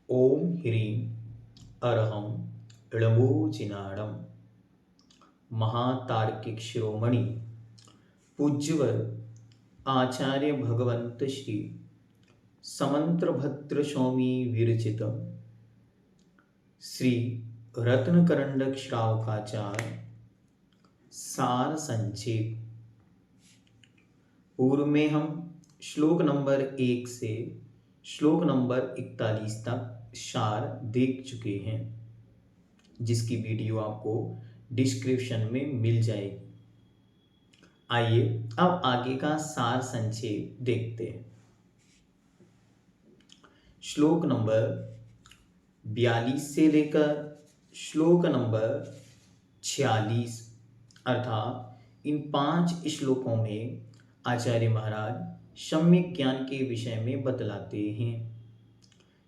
ओम ह्रीं अरहं ळमोजिनाडं महातार्किक शिरोमणि पूज्यवर आचार्य भगवंत श्री समंत्रभद्र स्वामी विरचित श्री रत्नकरंडक श्रावकाचार सार संक्षेप। पूर्व में हम श्लोक नंबर 1 से श्लोक नंबर 41 तक सार देख चुके हैं, जिसकी वीडियो आपको डिस्क्रिप्शन में मिल जाएगी। आइए अब आगे का सार संक्षेप देखते हैं। श्लोक नंबर 42 से लेकर श्लोक नंबर 46 अर्थात इन 5 श्लोकों में आचार्य महाराज सम्यक ज्ञान के विषय में बतलाते हैं।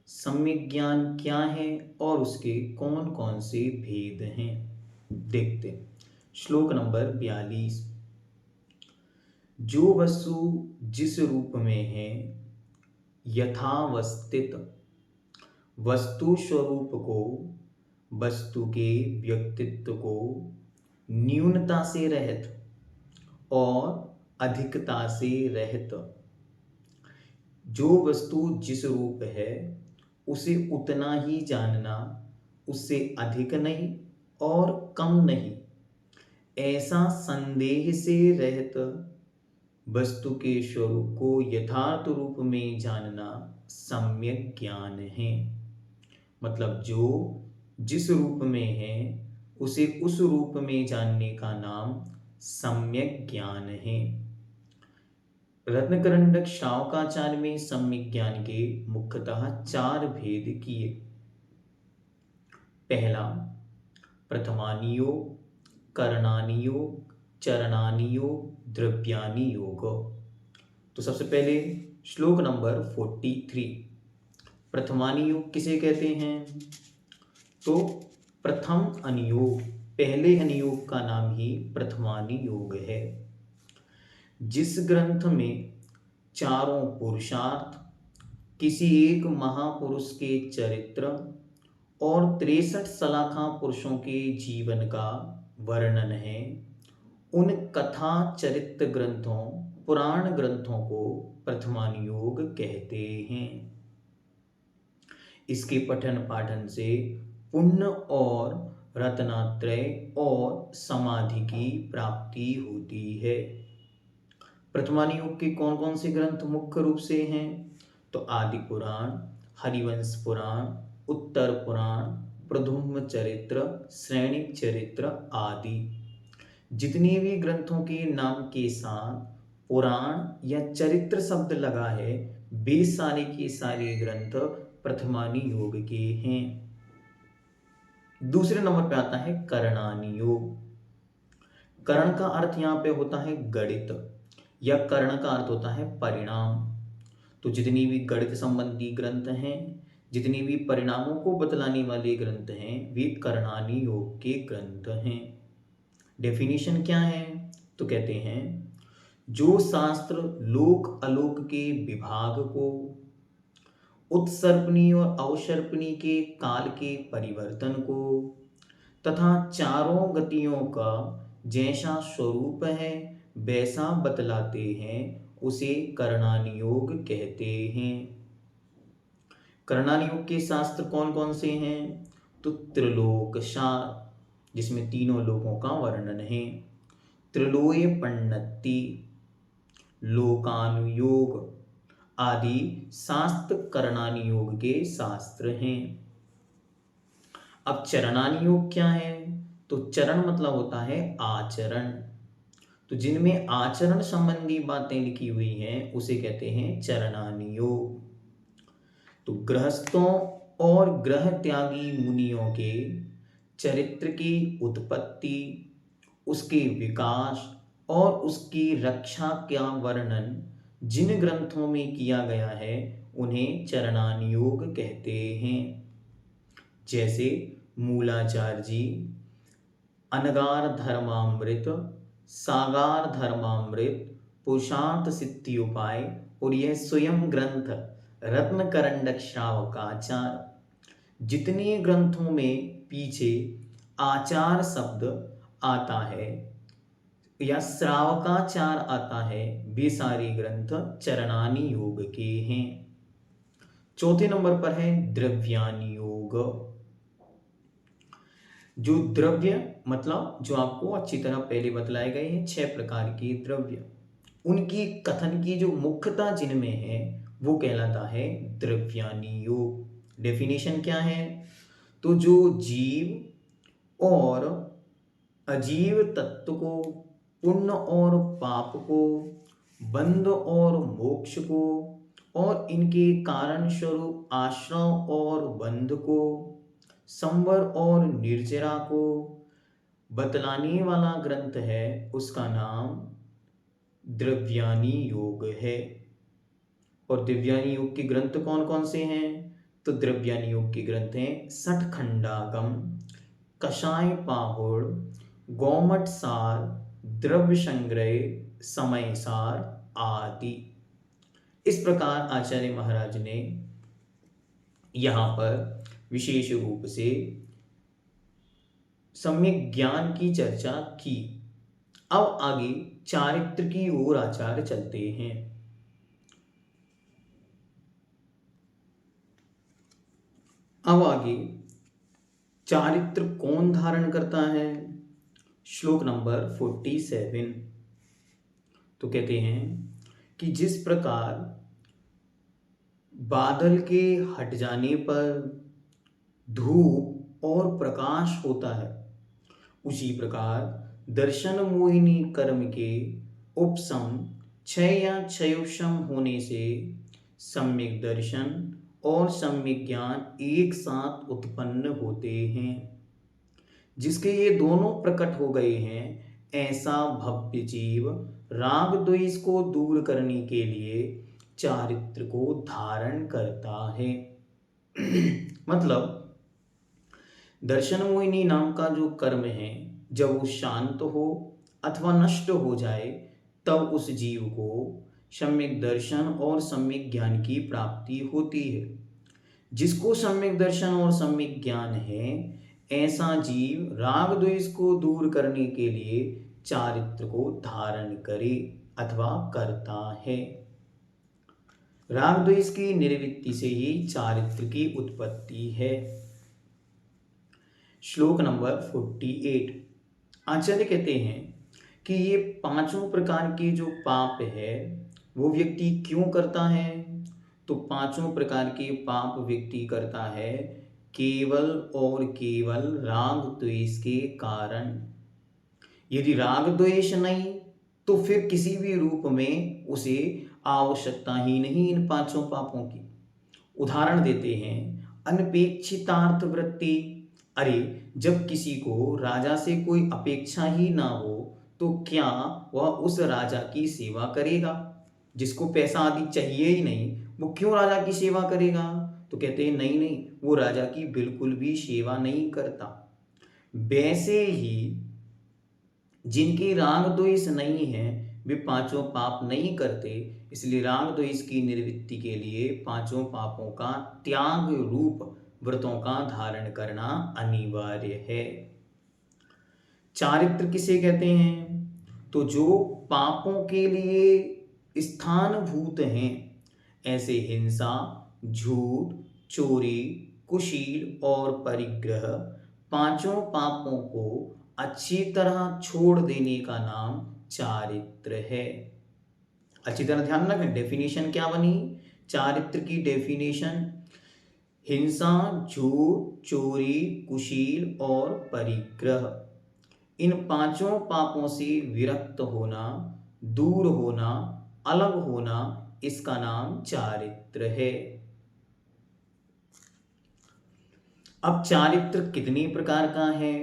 सम्यक ज्ञान क्या है और उसके कौन कौन से भेद हैं, देखते हैं। श्लोक नंबर 42। जो वस्तु जिस रूप में है यथावस्थित वस्तु स्वरूप को, वस्तु के व्यक्तित्व को न्यूनता से रहित और अधिकता से रहित, जो वस्तु जिस रूप है उसे उतना ही जानना, उससे अधिक नहीं और कम नहीं, ऐसा संदेह से रहित वस्तु के स्वरूप को यथार्थ रूप में जानना सम्यक ज्ञान है। मतलब जो जिस रूप में है उसे उस रूप में जानने का नाम सम्यक ज्ञान है। रत्नकरंडक श्रावकाचार्य में सम्यक ज्ञान के मुख्यतः 4 भेद किए। पहला प्रथमानि योग, करणानि योग, चरणानि योग, द्रव्यानि योग। तो सबसे पहले श्लोक नंबर 43, प्रथमानि योग किसे कहते हैं? तो प्रथम अनुयोग, पहले अनुयोग का नाम ही प्रथमानि योग है। जिस ग्रंथ में चारों पुरुषार्थ, किसी एक महापुरुष के चरित्र और 63 सलाखा पुरुषों के जीवन का वर्णन है, उन कथा चरित्र ग्रंथों, पुराण ग्रंथों को प्रथमानुयोग कहते हैं। इसके पठन पाठन से पुण्य और रत्नात्रय और समाधि की प्राप्ति होती है। प्रथमानुयोग के कौन कौन से ग्रंथ मुख्य रूप से हैं? तो आदि पुराण, हरिवंश पुराण, उत्तर पुराण, प्रद्युम्न चरित्र, श्रेणिक चरित्र आदि। जितने भी ग्रंथों के नाम के साथ पुराण या चरित्र शब्द लगा है, वे सारे के सारे ग्रंथ प्रथमानुयोग के हैं। दूसरे नंबर पे आता है करणानुयोग। करण का अर्थ यहाँ पे होता है गणित, या कर्ण का अर्थ होता है परिणाम। तो जितनी भी गणित संबंधी ग्रंथ हैं, जितनी भी परिणामों को बतलाने वाले ग्रंथ हैं, वे करणानुयोग के ग्रंथ हैं। डेफिनेशन क्या है? तो कहते हैं जो शास्त्र लोक अलोक के विभाग को, उत्सर्पणी और अवसर्पणी के काल के परिवर्तन को तथा चारों गतियों का जैसा स्वरूप है वैसा बतलाते हैं, उसे करणानुयोग कहते हैं। करणानुयोग के शास्त्र कौन कौन से हैं? तो त्रिलोक सार, जिसमें तीनों लोकों का वर्णन है, त्रिलोय पण्णति, लोकानुयोग आदि शास्त्र करणानुयोग के शास्त्र हैं। अब चरणानुयोग क्या है? तो चरण मतलब होता है आचरण। तो जिनमें आचरण संबंधी बातें लिखी हुई हैं उसे कहते हैं चरणानुयोग। तो गृहस्थों और ग्रह त्यागी मुनियों के चरित्र की उत्पत्ति, उसके विकास और उसकी रक्षा का वर्णन जिन ग्रंथों में किया गया है उन्हें चरणानुयोग कहते हैं। जैसे मूलाचार्य जी अनगार धर्मामृत, सागार धर्मामृत, पुरुषार्थ सिद्धि उपाय और यह स्वयं ग्रंथ रत्नकरंडक श्रावकाचार, जितने ग्रंथों में पीछे आचार शब्द आता है या श्रावकाचार आता है, वे सारे ग्रंथ चरणानी योग के हैं। चौथे नंबर पर है द्रव्यानी योग। जो द्रव्य मतलब जो आपको अच्छी तरह पहले बतलाए गए हैं 6 प्रकार के द्रव्य, उनकी कथन की जो मुख्यता जिनमें है वो कहलाता है द्रव्यानी योग। डेफिनेशन क्या है? तो जो जीव और अजीव तत्व को, पुण्य और पाप को, बंध और मोक्ष को, और इनके कारण स्वरूप आश्रम और बंध को, संवर और निर्जरा को बतलाने वाला ग्रंथ है, उसका नाम द्रव्यानी योग है। और द्रव्यानी योग के ग्रंथ कौन कौन से हैं? तो द्रव्यानी योग के ग्रंथ हैं सठखंडागम, कषाय पाहुड़, गौमठ सार, द्रव्य संग्रह, समय सार आदि। इस प्रकार आचार्य महाराज ने यहाँ पर विशेष रूप से सम्यक ज्ञान की चर्चा की। अब आगे चारित्र की ओर आचार्य चलते हैं। अब आगे चारित्र कौन धारण करता है? श्लोक नंबर 47। तो कहते हैं कि जिस प्रकार बादल के हट जाने पर धूप और प्रकाश होता है, उसी प्रकार दर्शन मोहिनी कर्म के उपशम, क्षय या क्षयोपशम होने से सम्यक दर्शन और सम्यक ज्ञान एक साथ उत्पन्न होते हैं। जिसके ये दोनों प्रकट हो गए हैं, ऐसा भव्य जीव राग द्वेष को दूर करने के लिए चारित्र को धारण करता है। मतलब दर्शन मोहिनी नाम का जो कर्म है, जब वो शांत हो अथवा नष्ट हो जाए, तब उस जीव को सम्यक दर्शन और सम्यक ज्ञान की प्राप्ति होती है। जिसको सम्यक दर्शन और सम्यक ज्ञान है, ऐसा जीव राग द्वेष को दूर करने के लिए चारित्र को धारण करे अथवा करता है। राग द्वेष की निर्वृत्ति से ही चारित्र की उत्पत्ति है। श्लोक नंबर 48। आचार्य कहते हैं कि ये पांचों प्रकार के जो पाप है वो व्यक्ति क्यों करता है? तो पांचों प्रकार के पाप व्यक्ति करता है केवल और केवल राग द्वेष के कारण। यदि राग द्वेष नहीं तो फिर किसी भी रूप में उसे आवश्यकता ही नहीं इन पांचों पापों की। उदाहरण देते हैं अनपेक्षितार्थ वृत्ति। अरे जब किसी को राजा से कोई अपेक्षा ही ना हो तो क्या वह उस राजा की सेवा करेगा? जिसको पैसा आदि चाहिए ही नहीं, वो क्यों राजा की सेवा करेगा? तो कहते हैं नहीं नहीं, वो राजा की बिल्कुल भी सेवा नहीं करता। वैसे ही जिनकी राग द्वेष नहीं है वे पांचों पाप नहीं करते, इसलिए राग द्वेष की निवृत्ति के लिए पांचों पापों का त्याग रूप व्रतों का धारण करना अनिवार्य है। चारित्र किसे कहते हैं? तो जो पापों के लिए स्थानभूत हैं, ऐसे हिंसा, झूठ, चोरी, कुशील और परिग्रह, पांचों पापों को अच्छी तरह छोड़ देने का नाम चारित्र है। अच्छी तरह ध्यान रखें, डेफिनेशन क्या बनी? चारित्र की डेफिनेशन हिंसा, झूठ, चोरी, कुशील और परिग्रह। इन पांचों पापों से विरक्त होना, दूर होना, अलग होना, इसका नाम चारित्र है। अब चारित्र कितनी प्रकार का है?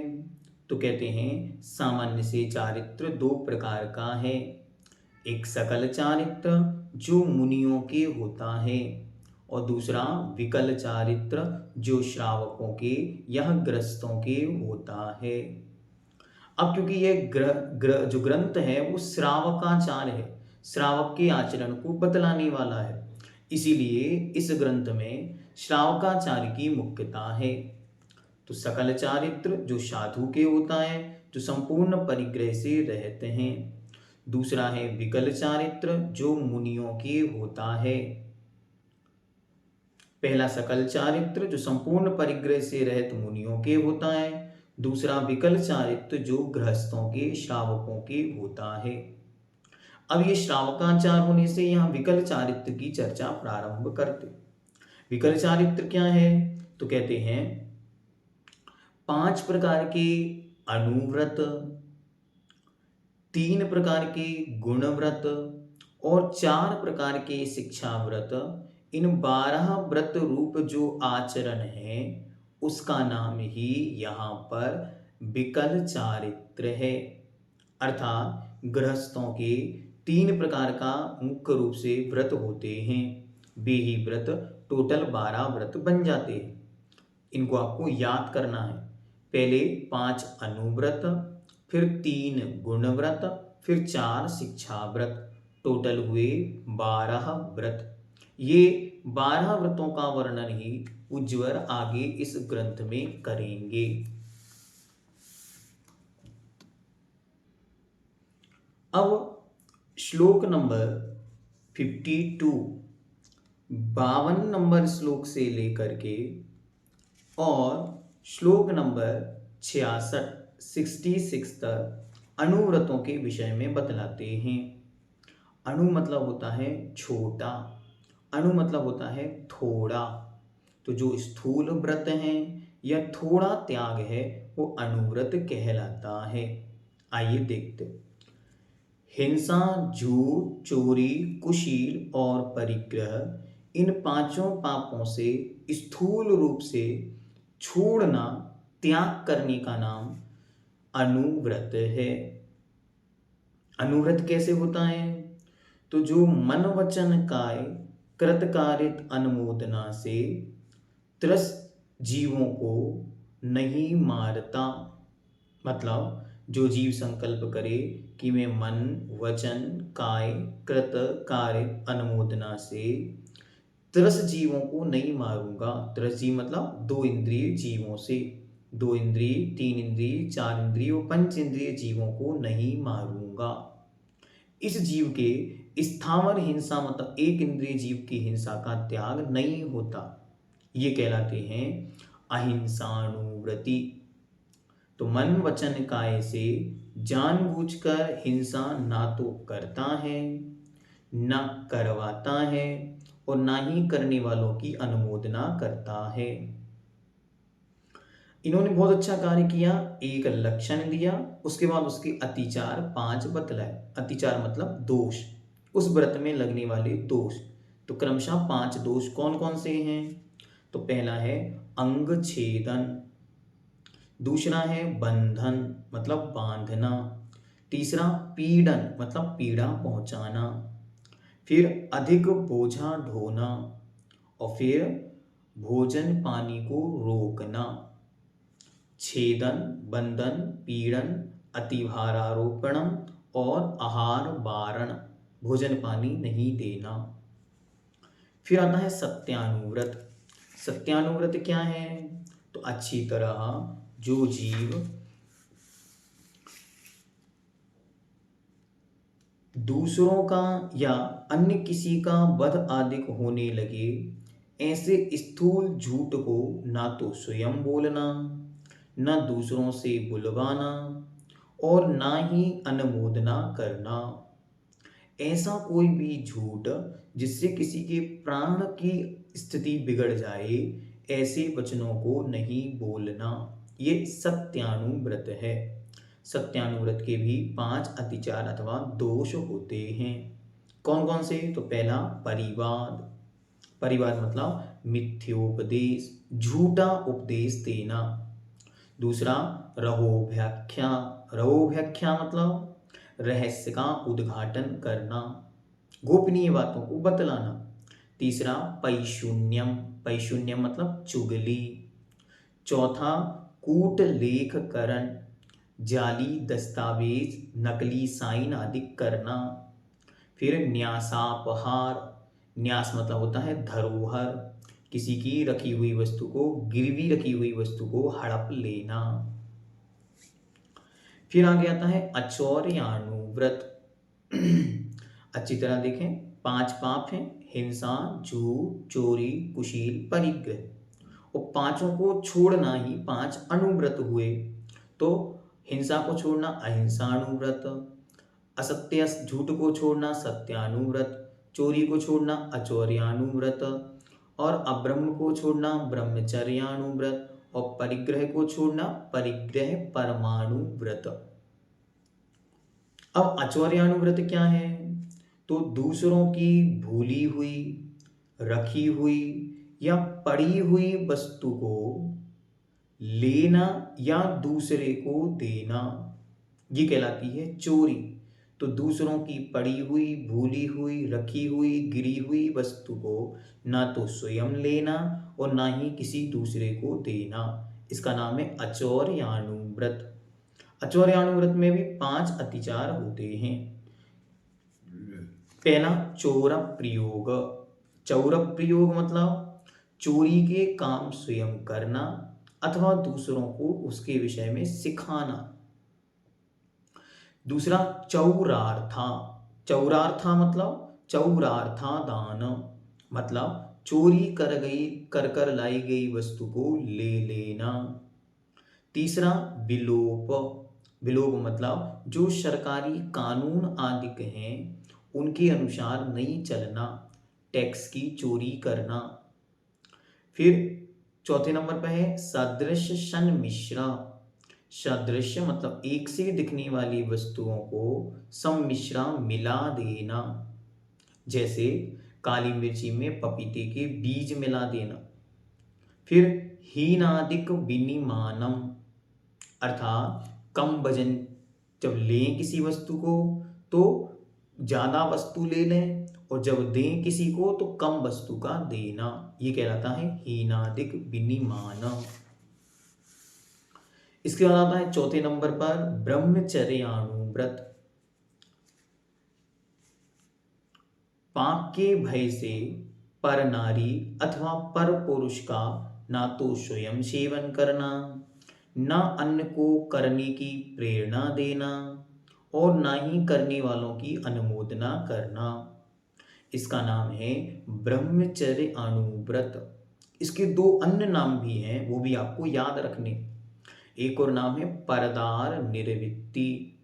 तो कहते हैं सामान्य से चारित्र दो प्रकार का है। एक सकल चारित्र जो मुनियों के होता है, और दूसरा विकल चारित्र जो श्रावकों के या ग्रस्तों के होता है। अब क्योंकि यह जो ग्रंथ है वो श्रावकाचार है, श्रावक के आचरण को बतलाने वाला है, इसीलिए इस ग्रंथ में श्रावकाचार्य की मुख्यता है। तो सकल चारित्र जो साधु के होता है, जो संपूर्ण परिग्रह से रहते हैं। दूसरा है विकल चारित्र जो मुनियों के होता है। पहला सकल चारित्र जो संपूर्ण परिग्रह से रहित मुनियों के होता है। दूसरा विकल चारित्र जो गृहस्थों के श्रावकों के होता है। अब ये श्रावकाचार होने से यहाँ विकल चारित्र की चर्चा प्रारंभ करते। विकल चारित्र क्या है? तो कहते हैं 5 प्रकार के अनुव्रत, 3 प्रकार के गुणव्रत और 4 प्रकार के शिक्षा व्रत, इन 12 व्रत रूप जो आचरण है उसका नाम ही यहाँ पर विकल चारित्र है। अर्थात गृहस्थों के 3 प्रकार का मुख्य रूप से व्रत होते हैं। वे ही व्रत टोटल 12 व्रत बन जाते हैं। इनको आपको याद करना है। पहले 5 अनुव्रत, फिर 3 गुणव्रत, फिर 4 शिक्षा व्रत, टोटल हुए 12 व्रत। ये 12 व्रतों का वर्णन ही उज्ज्वल आगे इस ग्रंथ में करेंगे। अब श्लोक नंबर 52, 52 नंबर श्लोक से लेकर के और श्लोक नंबर 66, 66 तक अनुव्रतों के विषय में बतलाते हैं। अणु मतलब होता है छोटा, अणु मतलब होता है थोड़ा। तो जो स्थूल व्रत है या थोड़ा त्याग है वो अनुव्रत कहलाता है। आइए देखते। हिंसा, झूठ, चोरी, कुशील और परिग्रह, इन 5 पापों से स्थूल रूप से छोड़ना, त्याग करने का नाम अनुव्रत है। अनुव्रत कैसे होता है? तो जो मन वचन काय कृतकारित अनुमोदना से त्रस्त जीवों को नहीं मारता। मतलब जो जीव संकल्प करे कि मैं मन वचन काय कृत कार्य अनुमोदना से त्रस्त जीवों को नहीं मारूंगा। त्रस्त जीव मतलब 2 इंद्रिय जीवों से, 2 इंद्रिय, 3 इंद्रिय, 4 इंद्रिय और 5 इंद्रिय जीवों को नहीं मारूंगा। इस जीव के स्थावर हिंसा मतलब 1 इंद्रिय जीव की हिंसा का त्याग नहीं होता। ये कहलाते हैं अहिंसानुव्रति। तो मन वचन काय से जानबूझकर हिंसा ना तो करता है, ना करवाता है और ना ही करने वालों की अनुमोदना करता है। इन्होंने बहुत अच्छा कार्य किया, एक लक्षण दिया, उसके बाद उसके अतिचार 5 बतलाए। अतिचार मतलब दोष, उस व्रत में लगने वाले दोष। तो क्रमशः 5 दोष कौन कौन से हैं? तो पहला है अंग छेदन, दूसरा है बंधन मतलब बांधना, तीसरा पीड़न मतलब पीड़ा पहुंचाना, फिर अधिक बोझा ढोना और फिर भोजन पानी को रोकना। छेदन, बंधन, पीड़न, अतिभारारोपणम और आहार वारण, भोजन पानी नहीं देना। फिर आता है सत्यानुव्रत। सत्यानुव्रत क्या है? तो अच्छी तरह जो जीव दूसरों का या अन्य किसी का वध आदि होने लगे, ऐसे स्थूल झूठ को ना तो स्वयं बोलना, ना दूसरों से बुलवाना और ना ही अनुमोदना करना। ऐसा कोई भी झूठ जिससे किसी के प्राण की स्थिति बिगड़ जाए, ऐसे वचनों को नहीं बोलना। ये सत्यानुव्रत है। सत्यानुव्रत के भी 5 अतिचार अथवा दोष होते हैं। कौन कौन से? तो पहला परिवाद। परिवाद मतलब मिथ्योपदेश, झूठा उपदेश देना। दूसरा रहोव्याख्या। रहोव्याख्या मतलब रहस्य का उद्घाटन करना, गोपनीय बातों को बतलाना। तीसरा पैशून्यम। पैशून्यम मतलब चुगली। चौथा कूट लेखकरण, जाली दस्तावेज, नकली साइन आदि करना। फिर न्यासापहार। न्यास मतलब होता है धरोहर, किसी की रखी हुई वस्तु को, गिरवी रखी हुई वस्तु को हड़प लेना। फिर आगे आता है अचौर्यानुव्रत। अच्छी तरह देखें, 5 पाप हैं: हिंसा, झूठ, चोरी, कुशील, परिग्रह। और पांचों को छोड़ना ही 5 अनुव्रत हुए। तो हिंसा को छोड़ना अहिंसानुव्रत, असत्य झूठ को छोड़ना सत्यानुव्रत, चोरी को छोड़ना अचौर्यानुव्रत, और अब्रह्म को छोड़ना ब्रह्मचर्यानुव्रत, और परिग्रह को छोड़ना परिग्रह परमाणुव्रत। अब अचौर्यानुव्रत क्या है? तो दूसरों की भूली हुई, रखी हुई या पड़ी हुई वस्तु को लेना या दूसरे को देना, ये कहलाती है चोरी। तो दूसरों की पड़ी हुई, भूली हुई, रखी हुई, गिरी हुई वस्तु को ना तो स्वयं लेना और ना ही किसी दूसरे को देना, इसका नाम है अचौर्यानुव्रत। अचौर्यानुव्रत में भी 5 अतिचार होते हैं। पहला चोर प्रयोग। चौर प्रयोग मतलब चोरी के काम स्वयं करना अथवा दूसरों को उसके विषय में सिखाना। दूसरा चौरार्था। चौरार्था मतलब चौरार्था दान, मतलब चोरी कर लाई गई वस्तु को ले लेना। तीसरा विलोप। विलोप मतलब जो सरकारी कानून आदि के हैं उनके अनुसार नहीं चलना, टैक्स की चोरी करना। फिर चौथे नंबर पर है सदृश सन्मिश्रा। सदृश मतलब एक से दिखने वाली वस्तुओं को सम्मिश्रा मिला देना, जैसे काली मिर्ची में पपीते के बीज मिला देना। फिर हीनादिक विनिमानम, अर्थात कम वजन, जब लें किसी वस्तु को तो ज्यादा वस्तु ले लें और जब दें किसी को तो कम वस्तु का देना, ये कहलाता है हीनादिक विनिमानम। इसके बाद आता है चौथे नंबर पर ब्रह्मचर्यानुव्रत। पाप के भय से पर नारी अथवा पर पुरुष का ना तो स्वयं सेवन करना, ना अन्य को करने की प्रेरणा देना और ना ही करने वालों की अनुमोदना करना, इसका नाम है ब्रह्मचर्यानुव्रत। इसके 2 अन्य नाम भी हैं, वो भी आपको याद रखने। एक और नाम है परदार निवृत्ति।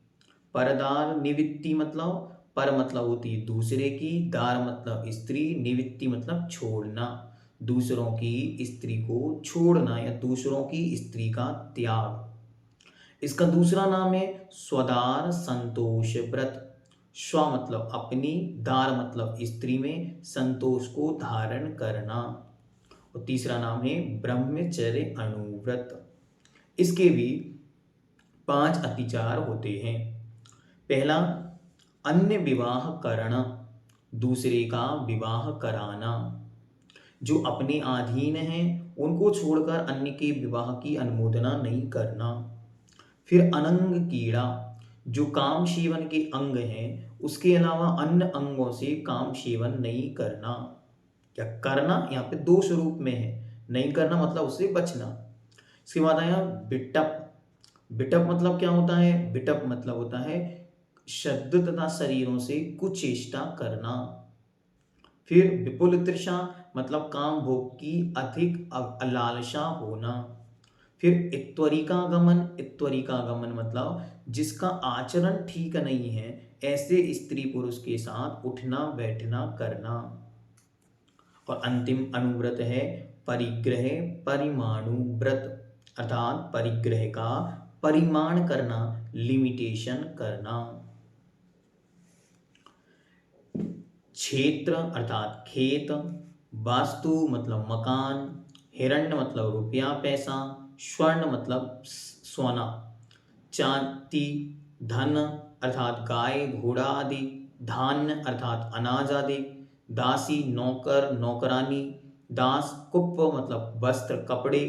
परदार निवृत्ति मतलब पर मतलब होती है दूसरे की, दार मतलब स्त्री, निवृत्ति मतलब छोड़ना, दूसरों की स्त्री को छोड़ना या दूसरों की स्त्री का त्याग। इसका दूसरा नाम है स्वदार संतोष व्रत। स्व मतलब अपनी, दार मतलब स्त्री में, संतोष को धारण करना। और तीसरा नाम है ब्रह्मचर्य अनुव्रत। इसके भी 5 अतिचार होते हैं। पहला अन्य विवाह करना, दूसरे का विवाह कराना। जो अपने अधीन हैं उनको छोड़कर अन्य के विवाह की अनुमोदना नहीं करना। फिर अनंग कीड़ा, जो काम सेवन के अंग हैं उसके अलावा अन्य अंगों से काम सेवन नहीं करना। क्या करना यहाँ पे 2 स्वरूप में है, नहीं करना मतलब उससे बचना। इसके बाद आया बिटप। बिटप मतलब क्या होता है? बिटप मतलब होता है शब्द तथा शरीरों से कुचेष्टा करना। फिर विपुल तृषा मतलब काम भोग की अधिक लालसा होना। फिर इत्वरिका गमन मतलब जिसका आचरण ठीक नहीं है, ऐसे स्त्री पुरुष के साथ उठना बैठना करना। और अंतिम अनुव्रत है परिग्रह परिमाणु व्रत, अर्थात परिग्रह का परिमाण करना, लिमिटेशन करना। क्षेत्र अर्थात खेत, वास्तु मतलब मकान, हिरण्य मतलब रुपया पैसा, स्वर्ण मतलब सोना, चांदी धन अर्थात गाय घोड़ा आदि, धान्य अर्थात अनाज आदि, दासी नौकर नौकरानी, दास कुप्प मतलब वस्त्र कपड़े,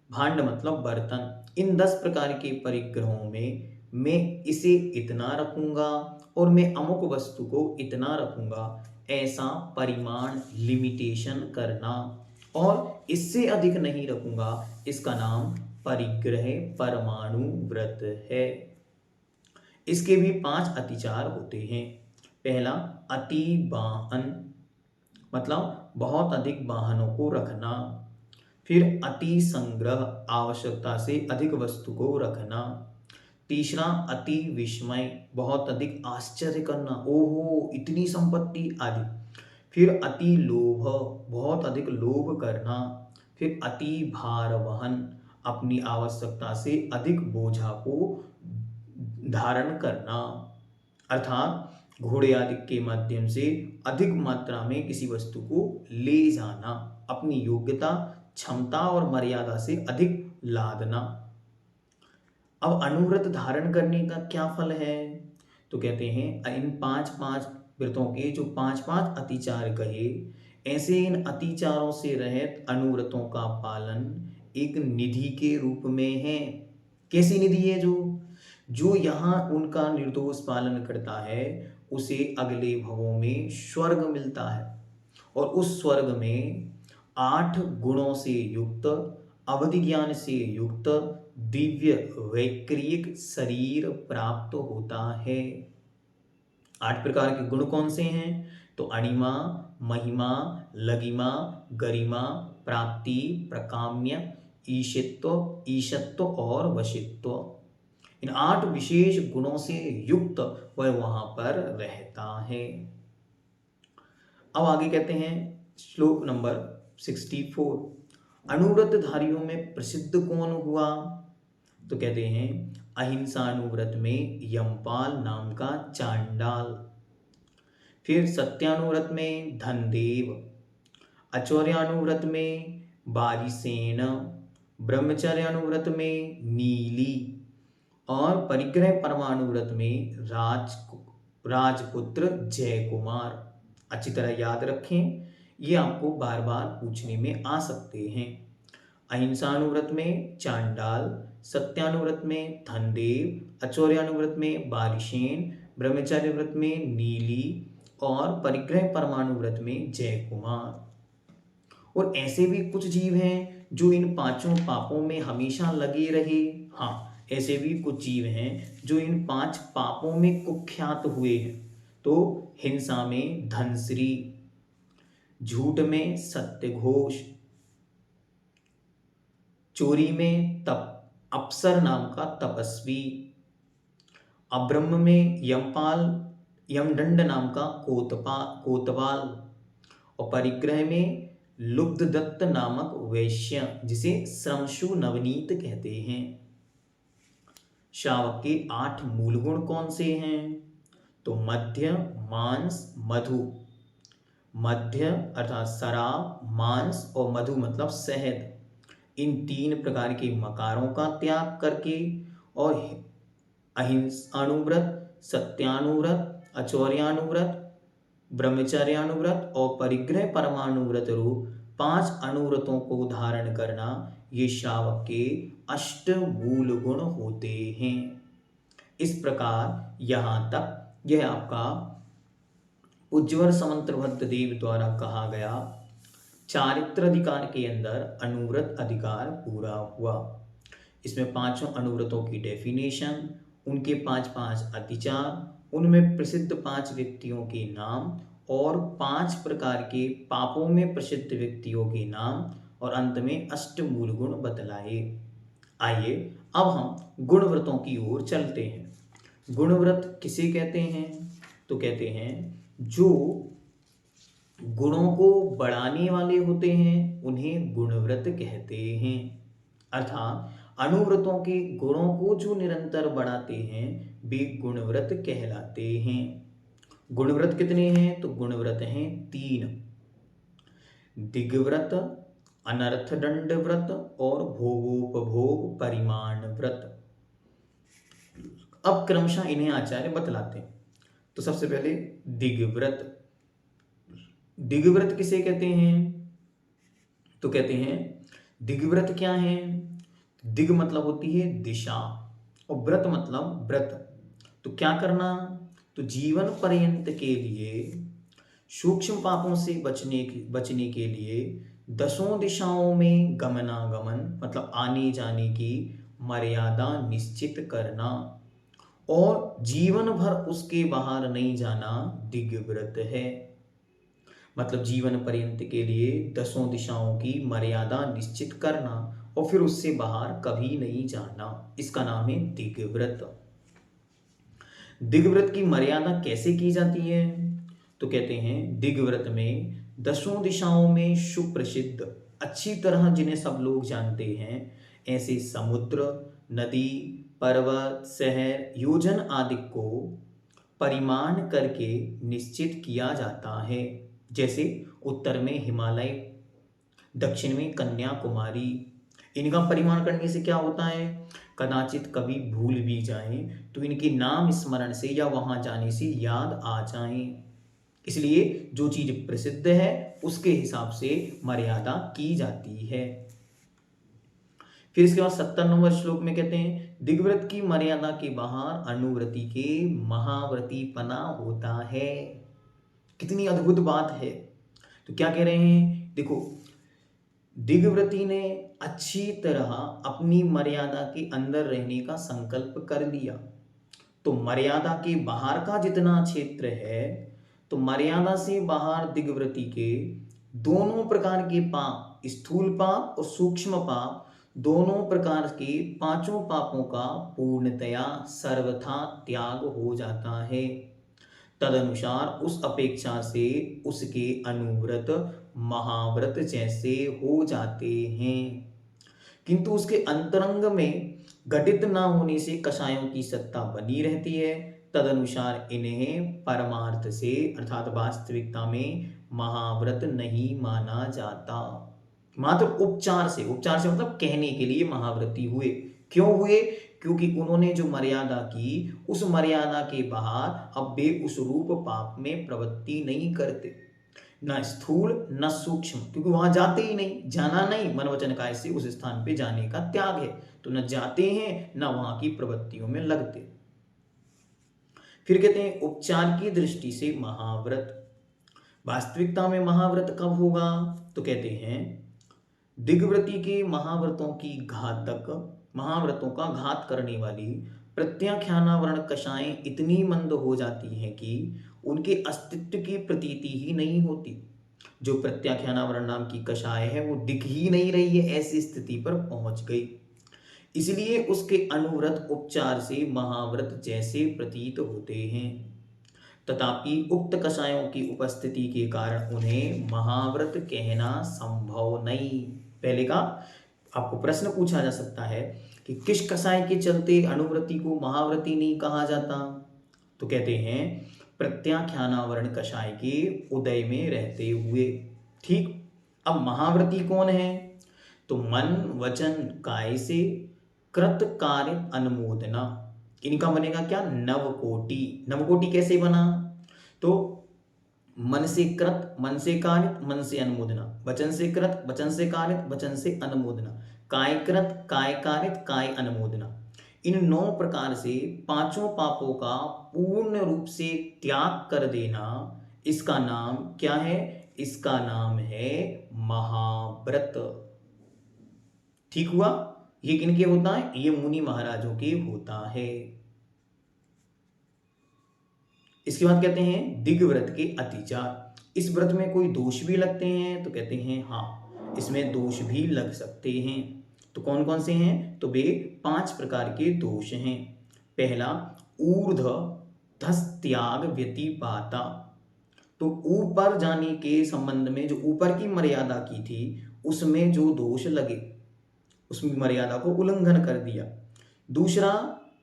भांड मतलब बर्तन। इन 10 प्रकार के परिग्रहों में मैं इसे इतना रखूंगा और मैं अमुक वस्तु को इतना रखूंगा, ऐसा परिमाण लिमिटेशन करना। और इससे अधिक नहीं रखूंगा, इसका नाम परिग्रह परमाणु व्रत है। इसके भी 5 अतिचार होते हैं। पहला, अति वाहन, मतलब बहुत अधिक वाहनों को रखना। फिर अति संग्रह, आवश्यकता से अधिक वस्तु को रखना। तीसरा, अति विस्मय, बहुत अधिक आश्चर्य करना, ओहो इतनी संपत्ति आदि। फिर अति लोभ, बहुत अधिक लोभ करना। फिर अति भार वहन, अपनी आवश्यकता से अधिक बोझा को धारण करना, अर्थात घोड़े आदि के माध्यम से अधिक मात्रा में किसी वस्तु को ले जाना, अपनी योग्यता, क्षमता और मर्यादा से अधिक लादना। अब अनुव्रत धारण करने का क्या फल है? तो कहते हैं इन 5 व्रतों के जो 5 अतिचार कहे, ऐसे इन अतिचारों से रहित अनुव्रतों का पालन एक निधि के रूप में है। कैसी निधि है? जो यहाँ उनका निर्दोष पालन करता है उसे अगले भवों में स्वर्ग मिलता है, और उस स्वर्ग में 8 गुणों से युक्त, अवधि ज्ञान से युक्त दिव्य वैक्रियक शरीर प्राप्त होता है। 8 प्रकार के गुण कौन से हैं? तो अणिमा, महिमा, लगिमा, गरिमा, प्राप्ति, प्रकाम्य, ईशत्व और वशित्व। इन 8 विशेष गुणों से युक्त वह वहां पर रहता है। अब आगे कहते हैं श्लोक नंबर 64, अनुव्रतधारियों में प्रसिद्ध कौन हुआ? तो कहते हैं अहिंसानुव्रत में यमपाल नाम का चांडाल, फिर सत्यानुव्रत में धनदेव, अचौर्यानुव्रत में बारिसेन, ब्रह्मचर्यानुव्रत में नीली और परिग्रह परमानुव्रत में राजपुत्र जयकुमार। अच्छी तरह याद रखें, ये आपको बार बार पूछने में आ सकते हैं। अहिंसानुव्रत में चांडाल, सत्यानुव्रत में धनदेव, अचौर्यानुव्रत में बारिशेन, ब्रह्मचर्य व्रत में नीली और परिग्रह परमानुव्रत में जयकुमार। और ऐसे भी कुछ जीव हैं जो इन 5 पापों में हमेशा लगे रहे। हाँ, ऐसे भी कुछ जीव हैं जो इन 5 पापों में कुख्यात हुए हैं। तो हिंसा में धनश्री, झूठ में सत्यघोष, चोरी में अप्सर नाम का तपस्वी, अब्रह्म में यमदंड नाम का कोतवाल, और परिग्रह में लुब्धदत्त नामक वैश्य, जिसे श्रमशु नवनीत कहते हैं। शावक के 8 मूल गुण कौन से हैं? तो मध्य, मांस, मधु। मध्य अर्थात शराब, मांस और मधु मतलब शहद, इन 3 प्रकार के मकारों का त्याग करके और अहिंसानुव्रत, सत्यानुव्रत, अचौर्यानुव्रत, ब्रह्मचर्यानुव्रत और परिग्रह परमानुव्रत रूप 5 अनुव्रतों को धारण करना, ये शावक के 8 मूल गुण होते हैं। इस प्रकार यहाँ तक यह आपका उज्ज्वल समंत्रभद्र देव द्वारा कहा गया चारित्र अधिकार के अंदर अनुव्रत अधिकार पूरा हुआ। इसमें 5 अनुव्रतों की डेफिनेशन, उनके 5 अतिचार, उनमें प्रसिद्ध 5 व्यक्तियों के नाम और 5 प्रकार के पापों में प्रसिद्ध व्यक्तियों के नाम, और अंत में 8 मूल गुण बतलाए। आइए अब हम गुणव्रतों की ओर चलते हैं। गुणव्रत किसे कहते हैं? तो कहते हैं जो गुणों को बढ़ाने वाले होते हैं उन्हें गुणव्रत कहते हैं। अर्थात अनुव्रतों के गुणों को जो निरंतर बढ़ाते हैं वे गुणव्रत कहलाते हैं। गुणव्रत कितने हैं? तो गुणव्रत हैं 3, दिग्व्रत, अनर्थदंड व्रत और भोगोपभोग परिमाण व्रत। अब क्रमशः इन्हें आचार्य बतलाते हैं। तो सबसे पहले दिग्व्रत। दिग्व्रत किसे कहते हैं? तो कहते हैं दिग्व्रत क्या है? दिग मतलब होती है दिशा और व्रत मतलब व्रत। तो क्या करना? तो जीवन पर्यंत के लिए सूक्ष्म पापों से बचने के लिए दसों दिशाओं में गमनागमन मतलब आने जाने की मर्यादा निश्चित करना और जीवन भर उसके बाहर नहीं जाना दिग्व्रत है। मतलब जीवन पर्यंत के लिए दसों दिशाओं की मर्यादा निश्चित करना और फिर उससे बाहर कभी नहीं जाना, इसका नाम है दिग्व्रत। दिग्व्रत की मर्यादा कैसे की जाती है? तो कहते हैं दिग्व्रत में दसों दिशाओं में सुप्रसिद्ध अच्छी तरह जिन्हें सब लोग जानते हैं ऐसे समुद्र, नदी, पर्वत, शहर, योजन आदि को परिमाण करके निश्चित किया जाता है। जैसे उत्तर में हिमालय, दक्षिण में कन्याकुमारी। इनका परिमाण करने से क्या होता है? कदाचित कभी भूल भी जाएं तो इनके नाम स्मरण से या वहां जाने से याद आ जाएं। इसलिए जो चीज प्रसिद्ध है उसके हिसाब से मर्यादा की जाती है। फिर इसके बाद 70 नंबर श्लोक में कहते हैं दिग्व्रत की मर्यादा के बाहर अनुव्रति के महाव्रतीपना होता है। कितनी अद्भुत बात है। तो क्या कह रहे हैं? देखो, दिग्व्रती ने अच्छी तरह अपनी मर्यादा के अंदर रहने का संकल्प कर लिया। तो मर्यादा के बाहर का जितना क्षेत्र है, तो मर्यादा से बाहर दिग्व्रती के दोनों प्रकार के पाप, स्थूल पाप और सूक्ष्म पाप, दोनों प्रकार के पांचों पापों का पूर्णतया सर्वथा त्याग हो जाता है। तदनुसार उस अपेक्षा से उसके अनुव्रत महाव्रत जैसे हो जाते हैं। किंतु उसके अंतरंग में घटित ना होने से कषायों की सत्ता बनी रहती है। तदनुसार इन्हें परमार्थ से अर्थात वास्तविकता में महाव्रत नहीं माना जाता। मात्र उपचार से मतलब कहने के लिए महाव्रती हुए। क्यों हुए? क्योंकि उन्होंने जो मर्यादा की उस मर्यादा के बाहर अब वे उस रूप पाप में प्रवृत्ति नहीं करते, न स्थूल न सूक्ष्म, क्योंकि वहां जाते ही नहीं, जाना नहीं, मन वचन काया से उस स्थान पे जाने का त्याग है। तो न जाते हैं न वहां की प्रवृत्तियों में लगते। फिर कहते हैं उपचार की दृष्टि से महाव्रत। वास्तविकता में महाव्रत कब होगा? तो कहते हैं दिग्व्रती के महाव्रतों का घात करने वाली प्रत्याख्यानावरण कषाएं इतनी मंद हो जाती हैं कि उनके अस्तित्व की प्रतीति ही नहीं होती। जो प्रत्याख्यानावरण नाम की कषाय है वो दिख ही नहीं रही है, ऐसी स्थिति पर पहुंच गई। इसलिए उसके अनुव्रत उपचार से महाव्रत जैसे प्रतीत होते हैं। तथापि उक्त कषायों की उपस्थिति के कारण उन्हें महाव्रत कहना संभव नहीं। पहले का आपको प्रश्न पूछा जा सकता है कि किस कषाय के चलते अनुव्रति को महाव्रती नहीं कहा जाता? तो कहते हैं प्रत्याख्यानावरण कषाय के उदय में रहते हुए। ठीक, अब महाव्रती कौन है? तो मन वचन काय से कृत कार्य अनुमोदना, इनका बनेगा क्या? नवकोटि। नवकोटि कैसे बना? तो मन से कृत, मन से कारित, मन से अनुमोदना, वचन से कृत, वचन से कारित, वचन से अनुमोदना, काय कृत, काय कारित, काय अनुमोदना। इन 9 प्रकार से पांचों पापों का पूर्ण रूप से त्याग कर देना, इसका नाम क्या है? इसका नाम है महाव्रत। ठीक हुआ? ये किनके होता है? ये मुनि महाराजों के होता है। इसके बाद कहते हैं दिग्व्रत के अतिचार। इस व्रत में कोई दोष भी लगते हैं? तो कहते हैं हाँ, इसमें दोष भी लग सकते हैं। तो कौन कौन से हैं? तो वे 5 प्रकार के दोष हैं। पहला, ऊर्ध्व धस त्याग व्यतिपाता। तो ऊपर जाने के संबंध में जो ऊपर की मर्यादा की थी उसमें जो दोष लगे, उसमें मर्यादा को उल्लंघन कर दिया। दूसरा,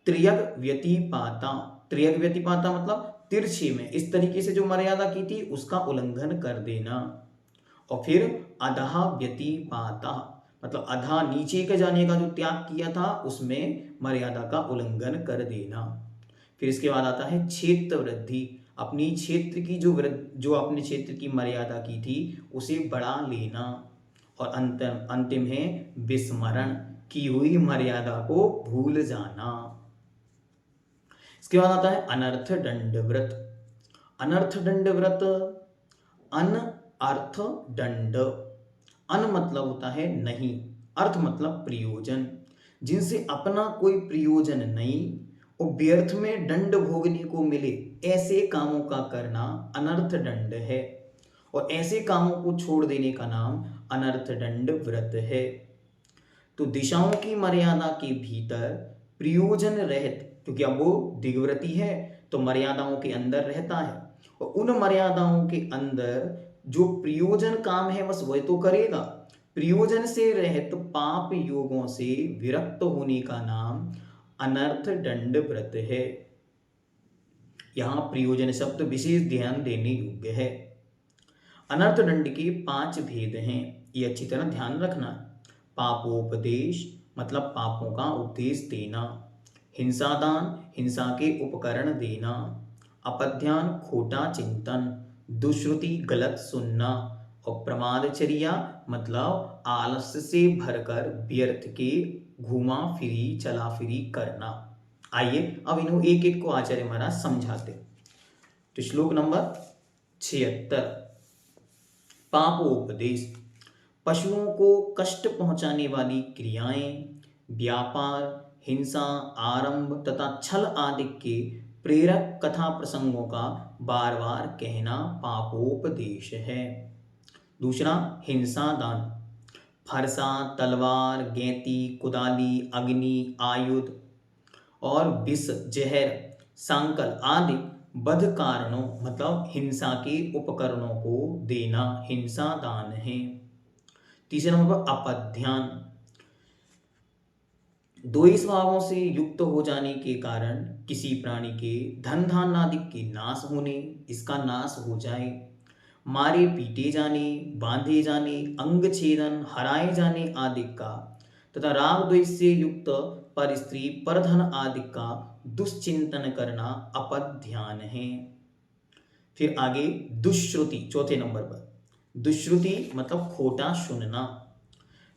त्रियग व्यतिपाता। त्रियग व्यतिपाता मतलब तिरछे में इस तरीके से जो मर्यादा की थी उसका उल्लंघन कर देना। और फिर अधहा व्यतिपाता मतलब अधा नीचे के जाने का जो त्याग किया था उसमें मर्यादा का उल्लंघन कर देना। फिर इसके बाद आता है क्षेत्र वृद्धि। अपनी क्षेत्र की जो अपने क्षेत्र की मर्यादा की थी उसे बढ़ा लेना। और अंतिम है विस्मरण, की हुई मर्यादा को भूल जाना। इसके बाद आता है अनर्थ दंड व्रत। अनर्थ दंड व्रत, अन अर्थ दंड, अन मतलब होता है नहीं, अर्थ मतलब प्रयोजन, जिनसे अपना कोई प्रयोजन नहीं और व्यर्थ में दंड भोगने को मिले, ऐसे कामों का करना अनर्थ दंड है। और ऐसे कामों को छोड़ देने का नाम अनर्थ दंड व्रत है। तो दिशाओं की मर्यादा के भीतर प्रयोजन रहित, क्योंकि अब वो दिग्व्रती है तो मर्यादाओं के अंदर रहता है, और उन मर्यादाओं के अंदर जो प्रयोजन काम है बस वह तो करेगा। प्रयोजन से रहित पाप योगों से विरक्त होने का नाम अनर्थ दंड व्रत है। यहां प्रयोजन शब्द विशेष ध्यान देने योग्य है। अनर्थ दंड के 5 भेद हैं, ये अच्छी तरह ध्यान रखना। पापोपदेश मतलब पापों का उपदेश देना, हिंसादान हिंसा के उपकरण देना, अपध्यान खोटा चिंतन, दुश्रुति गलत सुनना, और प्रमादचर्या मतलब आलस्य से भरकर व्यर्थ के घूमा फिरी चला फिरी करना। आइए अब इन्हों एक एक को आचार्य महाराज समझाते। तो श्लोक नंबर 76, पापोपदेश, पशुओं को कष्ट पहुंचाने वाली क्रियाएं, व्यापार, हिंसा, आरंभ तथा छल आदि के प्रेरक कथा प्रसंगों का बार बार कहना पापोपदेश है। दूसरा, हिंसा दान, फरसा, तलवार, गैती, कुदाली, अग्नि, आयुध और विष, जहर, सांकल आदि बध कारणों मतलब हिंसा के उपकरणों को देना हिंसा दान है। तीसरा नंबर अपध्यान, द्वैत स्वभावों से युक्त हो जाने के कारण किसी प्राणी के धन धान आदि के नाश होने, इसका नाश हो जाए, मारे पीटे जाने, बांधे जाने, अंग छेदन, हराए जाने आदि का, तथा राग द्वेष से युक्त पर स्त्री पर धन आदि का दुश्चिंतन करना अपध्यान है। फिर आगे दुश्रुति, चौथे नंबर पर दुश्रुति मतलब खोटा सुनना।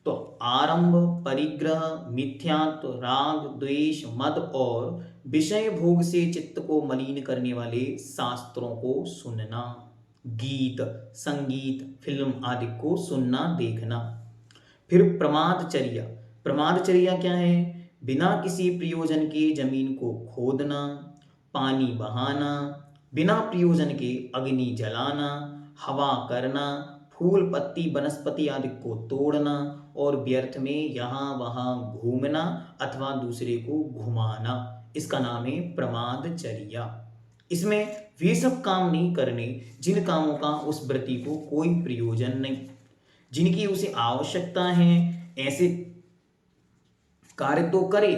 तो आरंभ, परिग्रह, मिथ्यात्व, राग, द्वेष, मद और विषय भोग से चित्त को मलिन करने वाले शास्त्रों को सुनना, गीत, संगीत, फिल्म आदि को सुनना देखना। फिर प्रमादचर्या, प्रमादचर्या क्या है? बिना किसी प्रयोजन के जमीन को खोदना, पानी बहाना, बिना प्रयोजन के अग्नि जलाना, हवा करना, फूल पत्ती वनस्पति आदि को तोड़ना और व्यर्थ में यहाँ वहाँ घूमना अथवा दूसरे को घुमाना, इसका नाम है प्रमादचर्या। इसमें वे सब काम नहीं करने जिन कामों का उस व्रती को कोई प्रयोजन नहीं, जिनकी उसे आवश्यकता है ऐसे कार्य तो करे,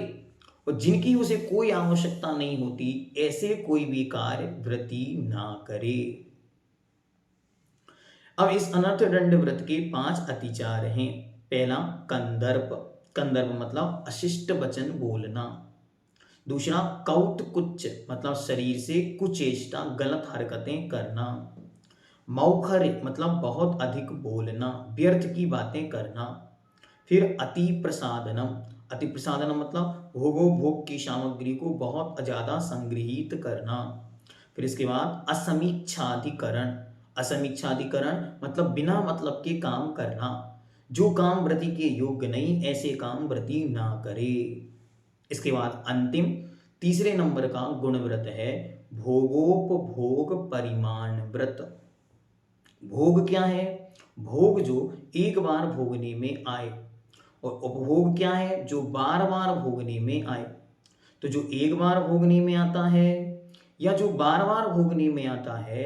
और जिनकी उसे कोई आवश्यकता नहीं होती ऐसे कोई भी कार्य व्रती ना करे। अब इस अनर्थ दंड व्रत के 5 अतिचार हैं। पहला कंदर्प, कंदर्प मतलब अशिष्ट वचन बोलना। दूसरा कौतकुच्च मतलब शरीर से कुचेष्टा गलत हरकतें करना। मौखर्य मतलब बहुत अधिक बोलना, व्यर्थ की बातें करना। फिर अति प्रसादनम, अति प्रसादनम मतलब भोग की सामग्री को बहुत ज्यादा संग्रहित करना। फिर इसके बाद असमीक्षाधिकरण, असमीक्षाधिकरण मतलब बिना मतलब के काम करना, जो काम व्रती के योग्य नहीं ऐसे काम व्रती ना करे। इसके बाद अंतिम तीसरे नंबर का गुण व्रत है भोगोपभोग परिमाण व्रत। भोग क्या है? भोग जो एक बार भोगने में आए, और उपभोग क्या है? जो बार बार भोगने में आए। तो जो एक बार भोगने में आता है या जो बार बार भोगने में आता है,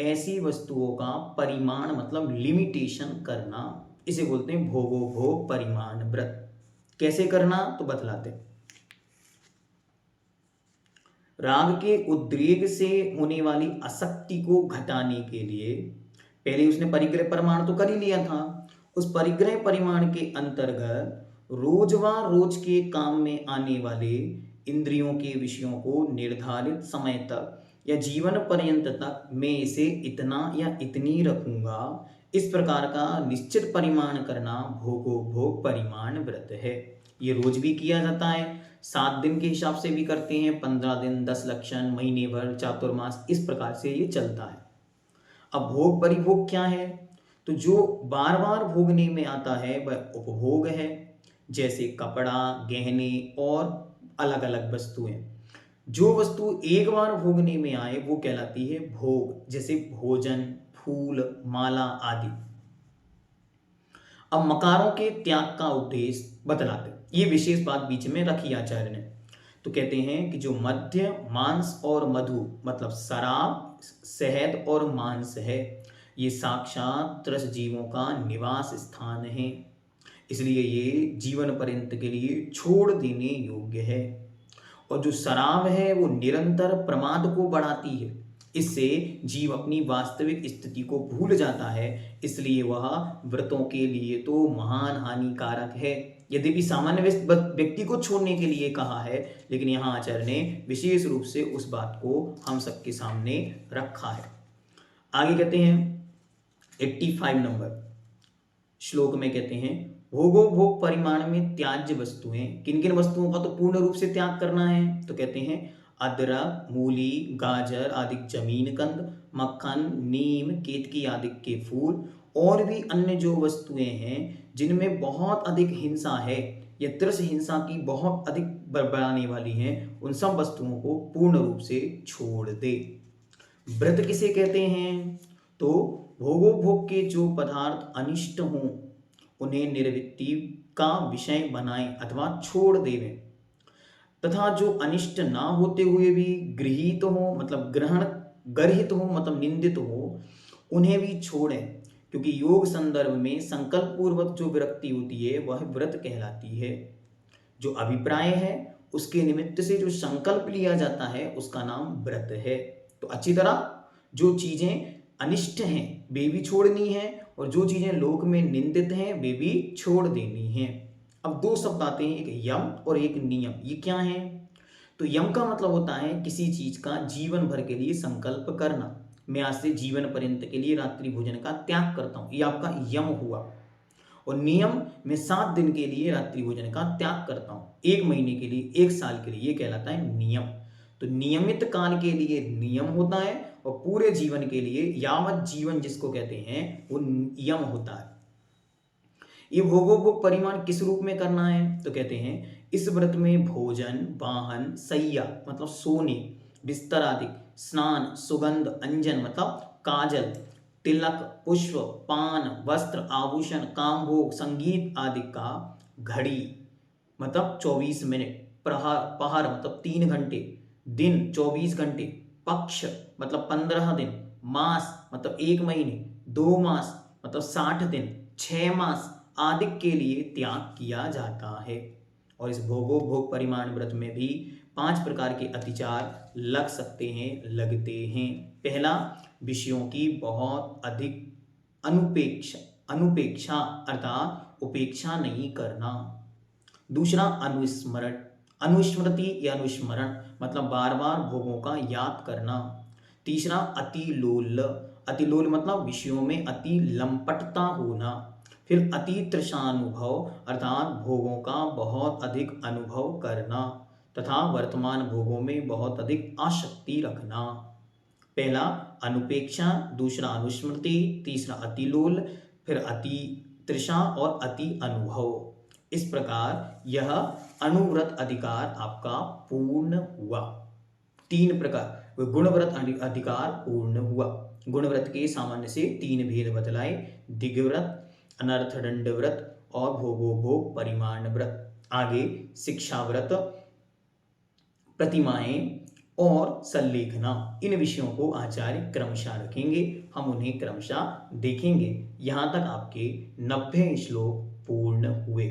ऐसी वस्तुओं का परिमाण मतलब लिमिटेशन करना, इसे बोलते हैं भोगोपभोग परिमाण व्रत। कैसे करना तो बतलाते। राग के उद्रेक से होने वाली आसक्ति को घटाने के लिए पहले उसने परिग्रह परिमाण तो कर ही लिया था। उस परिग्रह परिमाण के अंतर्गत रोजवा रोज के काम में आने वाले इंद्रियों के विषयों को निर्धारित समय तक या जीवन पर्यंत तक मैं इसे इतना या इतनी रखूंगा, इस प्रकार का निश्चित परिमाण करना भोगोपभोग परिमाण व्रत है। ये रोज भी किया जाता है, 7 दिन के हिसाब से भी करते हैं, 15 दिन, 10 लक्षण, महीने भर, चातुर्मास, इस प्रकार से ये चलता है। अब भोग परिभोग क्या है? तो जो बार बार भोगने में आता है वह उपभोग है, जैसे कपड़ा, गहने और अलग अलग वस्तुएं। जो वस्तु एक बार भोगने में आए वो कहलाती है भोग, जैसे भोजन, फूल, माला आदि। अब मकारों के त्याग का उपदेश बतलाते, ये विशेष बात बीच में रखी आचार्य ने। तो कहते हैं कि जो मद्य, मांस और मधु मतलब शराब, शहद और मांस है, ये साक्षात त्रस जीवों का निवास स्थान है, इसलिए ये जीवन पर्यंत के लिए छोड़ देने योग्य है। और जो शराब है वो निरंतर प्रमाद को बढ़ाती है, इससे जीव अपनी वास्तविक स्थिति को भूल जाता है, इसलिए वह व्रतों के लिए तो महान हानिकारक है। यद्यपि सामान्य व्यक्ति को छोड़ने के लिए कहा है, लेकिन यहाँ आचार्य ने विशेष रूप से उस बात को हम सबके सामने रखा है। आगे कहते हैं 85 नंबर श्लोक में कहते हैं, भोगो भोग परिमाण में त्याज्य वस्तुएं। किन किन वस्तुओं का तो पूर्ण रूप से त्याग करना है? तो कहते हैं अदरक, मूली, गाजर आदि जमीन कंद, मक्खन, नीम, केतकी आदि के फूल और भी अन्य जो वस्तुएं हैं जिनमें बहुत अधिक हिंसा है या त्रस हिंसा की बहुत अधिक बढ़ाने वाली हैं, उन सब वस्तुओं को पूर्ण रूप से छोड़ दे। व्रत किसे कहते हैं? तो भोगोपभोग के जो पदार्थ अनिष्ट हों उन्हें निर्वृत्ति का विषय बनाएं अथवा छोड़ देवें, तथा जो अनिष्ट ना होते हुए भी गृहीत हो मतलब गर्हित हो मतलब निंदित हो, उन्हें भी छोड़ें, क्योंकि योग संदर्भ में संकल्प पूर्वक जो विरक्ति होती है वह व्रत कहलाती है। जो अभिप्राय है उसके निमित्त से जो संकल्प लिया जाता है उसका नाम व्रत है। तो अच्छी तरह जो चीजें अनिष्ट हैं वे भी छोड़नी है और जो चीजें लोक में निंदित हैं वे भी छोड़ देनी हैं। अब दो शब्द आते हैं, एक यम और एक नियम। ये क्या है? तो यम का मतलब होता है किसी चीज का जीवन भर के लिए संकल्प करना। मैं आज से जीवन पर्यंत के लिए रात्रि भोजन का त्याग करता हूं, ये आपका यम हुआ। और नियम, मैं 7 दिन के लिए रात्रि भोजन का त्याग करता हूं, 1 महीने के लिए, 1 साल के लिए, ये कहलाता है नियम। तो नियमित काल के लिए नियम होता है और पूरे जीवन के लिए यावत जीवन जिसको कहते हैं वो यम होता है। ये भोगोपभोग परिमाण किस रूप में करना है? तो कहते हैं इस व्रत में भोजन, वाहन, शैया मतलब सोने, बिस्तर आदि, स्नान, सुगंध, अंजन मतलब काजल, तिलक, पुष्प, पान, वस्त्र, आभूषण, कामभोग, संगीत आदि का, घड़ी मतलब 24 मिनट, पहर मतलब 3 घंटे, दिन 24 घंटे, पक्ष मतलब 15 दिन, मास मतलब 1 महीने, 2 मास मतलब 60 दिन, 6 मास आदि के लिए त्याग किया जाता है। और इस भोगोपभोग परिमाण व्रत में भी 5 प्रकार के अतिचार लग सकते हैं, लगते हैं। पहला, विषयों की बहुत अधिक अनुपेक्षा अर्थात उपेक्षा नहीं करना। दूसरा, अनुस्मृति या अनुस्मरण मतलब बार बार भोगों का याद करना। तीसरा, अतिलोल मतलब विषयों में अति लंपटता होना। फिर अति तृषानुभव अर्थात भोगों का बहुत अधिक अनुभव करना तथा वर्तमान भोगों में बहुत अधिक आसक्ति रखना। पहला अनुपेक्षा, दूसरा अनुस्मृति, तीसरा अतिलोल, फिर अति तृषा और अति अनुभव। इस प्रकार यह अनुव्रत अधिकार आपका पूर्ण हुआ। 3 प्रकार गुणव्रत अधिकार पूर्ण हुआ। गुणव्रत के सामान्य से 3 भेद बतलाए, दिग्व्रत, अनर्थदंड व्रत और भोगोपभोग परिमाण व्रत। आगे शिक्षा व्रत, प्रतिमाएं और संलेखना, इन विषयों को आचार्य क्रमशः रखेंगे, हम उन्हें क्रमशः देखेंगे। यहाँ तक आपके 90 श्लोक पूर्ण हुए।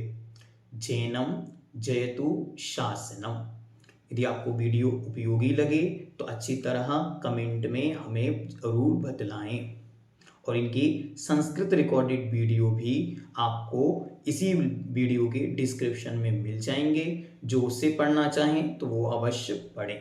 जैनम जयतु शासनम। यदि आपको वीडियो उपयोगी लगे तो अच्छी तरह कमेंट में हमें जरूर बतलाएं। और इनकी संस्कृत रिकॉर्डेड वीडियो भी आपको इसी वीडियो के डिस्क्रिप्शन में मिल जाएंगे। जो उससे पढ़ना चाहें तो वो अवश्य पढ़ें।